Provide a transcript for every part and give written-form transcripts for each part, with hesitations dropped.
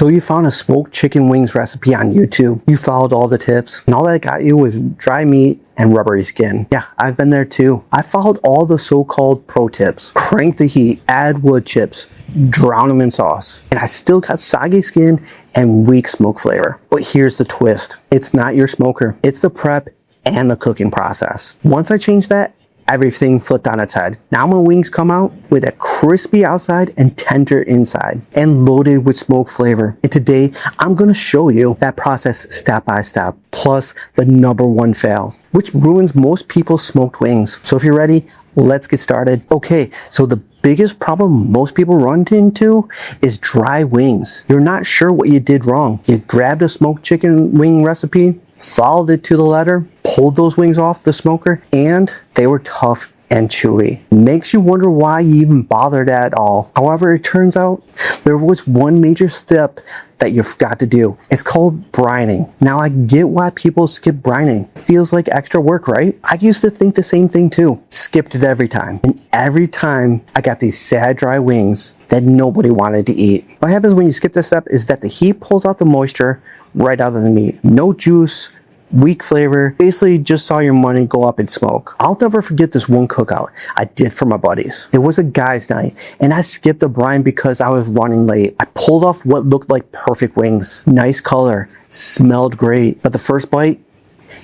So you found a smoked chicken wings recipe on YouTube. You followed all the tips, and all that got you was dry meat and rubbery skin. Yeah, I've been there too. I followed all the so-called pro tips. Crank the heat, add wood chips, drown them in sauce. And I still got soggy skin and weak smoke flavor. But here's the twist. It's not your smoker. It's the prep and the cooking process. Once I changed that, everything flipped on its head. Now my wings come out with a crispy outside and tender inside and loaded with smoke flavor. And today I'm going to show you that process step by step, plus the #1 fail, which ruins most people's smoked wings. So if you're ready, let's get started. Okay, so the biggest problem most people run into is dry wings. You're not sure what you did wrong. You grabbed a smoked chicken wing recipe, followed it to the letter, pulled those wings off the smoker, and they were tough and chewy. Makes you wonder why you even bothered at all. However, it turns out there was one major step that you forgot to do. It's called brining. Now I get why people skip brining. It feels like extra work, right? I used to think the same thing too. Skipped it every time. And every time I got these sad dry wings that nobody wanted to eat. What happens when you skip this step is that the heat pulls out the moisture right out of the meat. No juice, weak flavor, basically just saw your money go up in smoke. I'll never forget this one cookout I did for my buddies. It was a guy's night and I skipped the brine because I was running late. I pulled off what looked like perfect wings. Nice color, smelled great, but the first bite,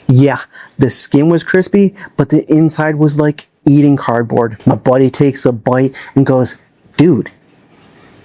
yeah, the skin was crispy, but the inside was like eating cardboard. My buddy takes a bite and goes, "Dude,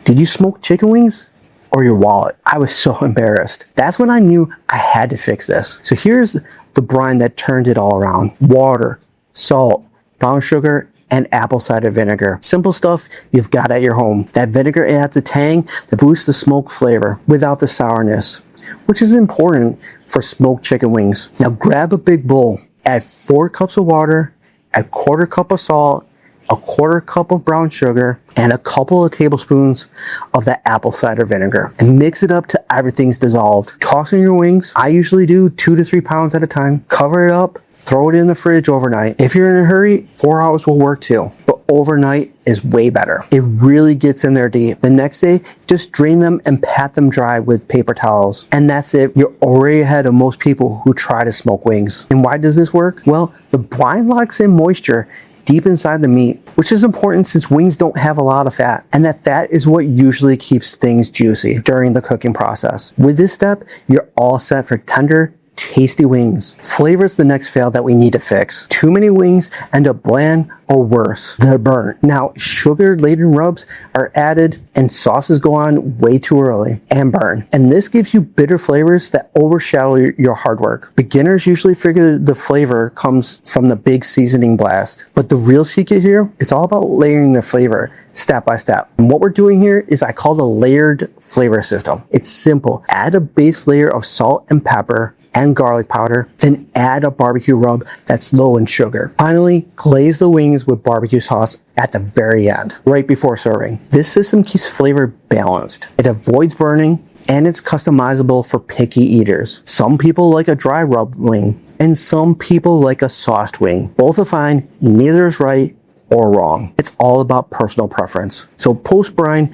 did you smoke chicken wings? Or your wallet?" I was so embarrassed. That's when I knew I had to fix this. So here's the brine that turned it all around. Water, salt, brown sugar, and apple cider vinegar. Simple stuff you've got at your home. That vinegar adds a tang that boosts the smoke flavor without the sourness, which is important for smoked chicken wings. Now grab a big bowl, add 4 cups of water, a 1/4 cup of salt, a 1/4 cup of brown sugar, and a couple of tablespoons of that apple cider vinegar, and mix it up till everything's dissolved. Toss in your wings. I usually do 2 to 3 pounds at a time. Cover it up, throw it in the fridge overnight. If you're in a hurry, 4 hours will work too, but overnight is way better. It really gets in there deep. The next day, just drain them and pat them dry with paper towels. And that's it. You're already ahead of most people who try to smoke wings. And why does this work? Well, the brine locks in moisture deep inside the meat, which is important since wings don't have a lot of fat, and that fat is what usually keeps things juicy during the cooking process. With this step, you're all set for tender, tasty wings. Flavor is the next fail that we need to fix. Too many wings end up bland or worse, they're burnt. Now, sugar-laden rubs are added and sauces go on way too early and burn. And this gives you bitter flavors that overshadow your hard work. Beginners usually figure the flavor comes from the big seasoning blast. But the real secret here, it's all about layering the flavor step by step. And what we're doing here is I call the layered flavor system. It's simple. Add a base layer of salt and pepper and garlic powder, then add a barbecue rub that's low in sugar. Finally, glaze the wings with barbecue sauce at the very end, right before serving. This system keeps flavor balanced. It avoids burning, and it's customizable for picky eaters. Some people like a dry rub wing, and some people like a sauced wing. Both are fine, neither is right or wrong. It's all about personal preference. So post brine,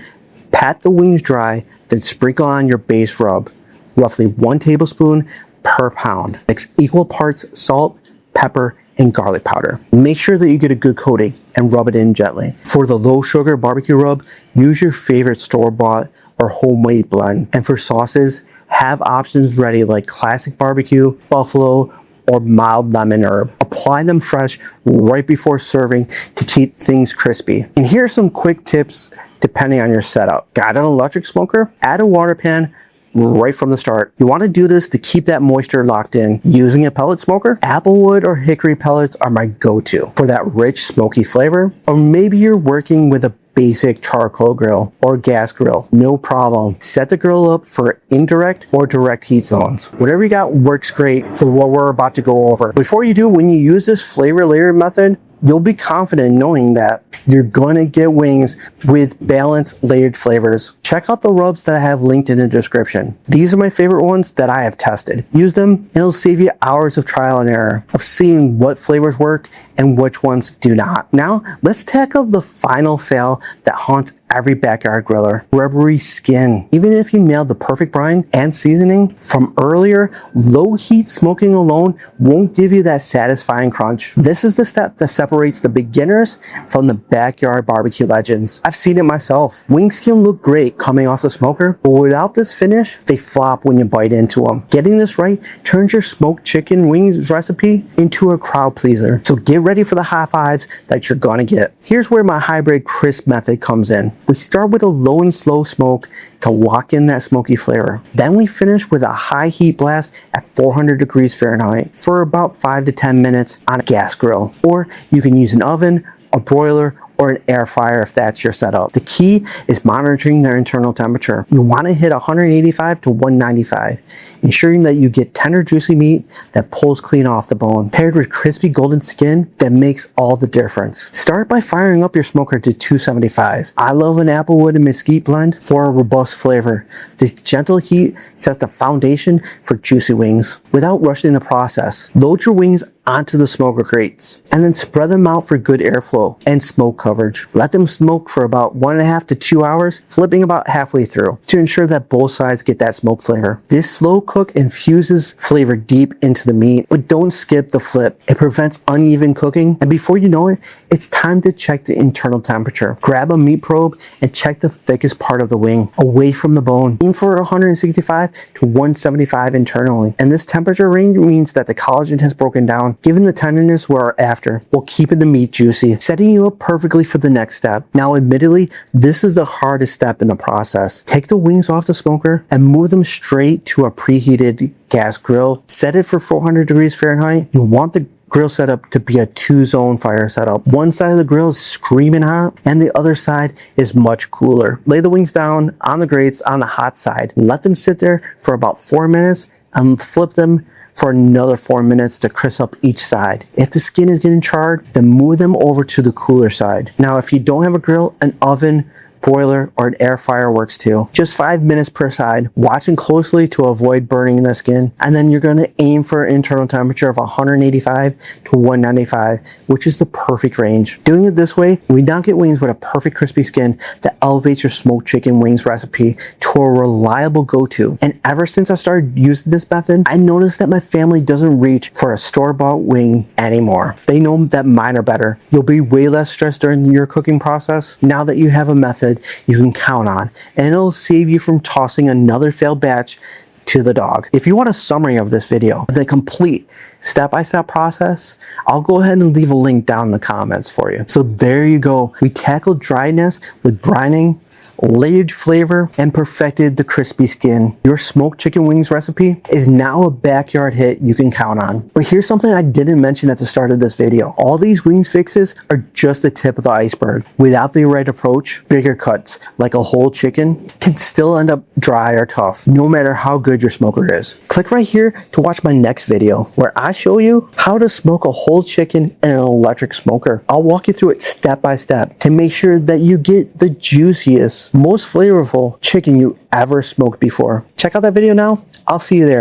pat the wings dry, then sprinkle on your base rub, roughly 1 tablespoon per pound. Mix equal parts salt, pepper, and garlic powder. Make sure that you get a good coating and rub it in gently. For the low sugar barbecue rub, use your favorite store-bought or homemade blend. And for sauces, have options ready like classic barbecue, buffalo, or mild lemon herb. Apply them fresh right before serving to keep things crispy. And here are some quick tips depending on your setup. Got an electric smoker? Add a water pan right from the start. You want to do this to keep that moisture locked in. Using a pellet smoker, applewood or hickory pellets are my go-to for that rich smoky flavor. Or maybe you're working with a basic charcoal grill or gas grill. No problem. Set the grill up for indirect or direct heat zones. Whatever you got works great for what we're about to go over. Before you do, when you use this flavor layer method, you'll be confident knowing that you're going to get wings with balanced layered flavors. Check out the rubs that I have linked in the description. These are my favorite ones that I have tested. Use them and it'll save you hours of trial and error of seeing what flavors work and which ones do not. Now, let's tackle the final fail that haunts every backyard griller. Rubbery skin. Even if you nailed the perfect brine and seasoning from earlier, low heat smoking alone won't give you that satisfying crunch. This is the step that separates the beginners from the backyard barbecue legends. I've seen it myself. Wings can look great coming off the smoker, but without this finish, they flop when you bite into them. Getting this right turns your smoked chicken wings recipe into a crowd pleaser. So get ready for the high fives that you're gonna get. Here's where my hybrid crisp method comes in. We start with a low and slow smoke to lock in that smoky flavor. Then we finish with a high heat blast at 400 degrees Fahrenheit for about 5 to 10 minutes on a gas grill. Or you can use an oven, a broiler, or an air fryer if that's your setup. The key is monitoring their internal temperature. You want to hit 185 to 195, ensuring that you get tender, juicy meat that pulls clean off the bone, paired with crispy golden skin that makes all the difference. Start by firing up your smoker to 275. I love an applewood and mesquite blend for a robust flavor. This gentle heat sets the foundation for juicy wings. Without rushing the process, load your wings onto the smoker grates and then spread them out for good airflow and smoke coverage. Let them smoke for about 1.5 to 2 hours, flipping about halfway through to ensure that both sides get that smoke flavor. This slow cook infuses flavor deep into the meat, but don't skip the flip. It prevents uneven cooking, and before you know it, it's time to check the internal temperature. Grab a meat probe and check the thickest part of the wing away from the bone. Aim for 165 to 175 internally, and this temperature range means that the collagen has broken down, giving the tenderness we're after while keeping the meat juicy, setting you up perfectly for the next step. Now, admittedly, this is the hardest step in the process. Take the wings off the smoker and move them straight to a preheated gas grill. Set it for 400 degrees Fahrenheit. You want the grill setup to be a 2-zone fire setup. One side of the grill is screaming hot and the other side is much cooler. Lay the wings down on the grates on the hot side. Let them sit there for about 4 minutes and flip them for another 4 minutes to crisp up each side. If the skin is getting charred, then move them over to the cooler side. Now, if you don't have a grill, an oven, broiler, or an air fryer works too. Just 5 minutes per side, watching closely to avoid burning the skin, and then you're gonna aim for an internal temperature of 185 to 195, which is the perfect range. Doing it this way, we now get wings with a perfect crispy skin that elevates your smoked chicken wings recipe to a reliable go-to. And ever since I started using this method, I noticed that my family doesn't reach for a store-bought wing anymore. They know that mine are better. You'll be way less stressed during your cooking process now that you have a method you can count on, and it'll save you from tossing another failed batch to the dog. If you want a summary of this video, the complete step-by-step process, I'll go ahead and leave a link down in the comments for you. So there you go. We tackled dryness with brining, layered flavor, and perfected the crispy skin. Your smoked chicken wings recipe is now a backyard hit you can count on. But here's something I didn't mention at the start of this video. All these wings fixes are just the tip of the iceberg. Without the right approach, bigger cuts, like a whole chicken, can still end up dry or tough, no matter how good your smoker is. Click right here to watch my next video, where I show you how to smoke a whole chicken in an electric smoker. I'll walk you through it step by step to make sure that you get the juiciest, most flavorful chicken you ever smoked before. Check out that video now. I'll see you there.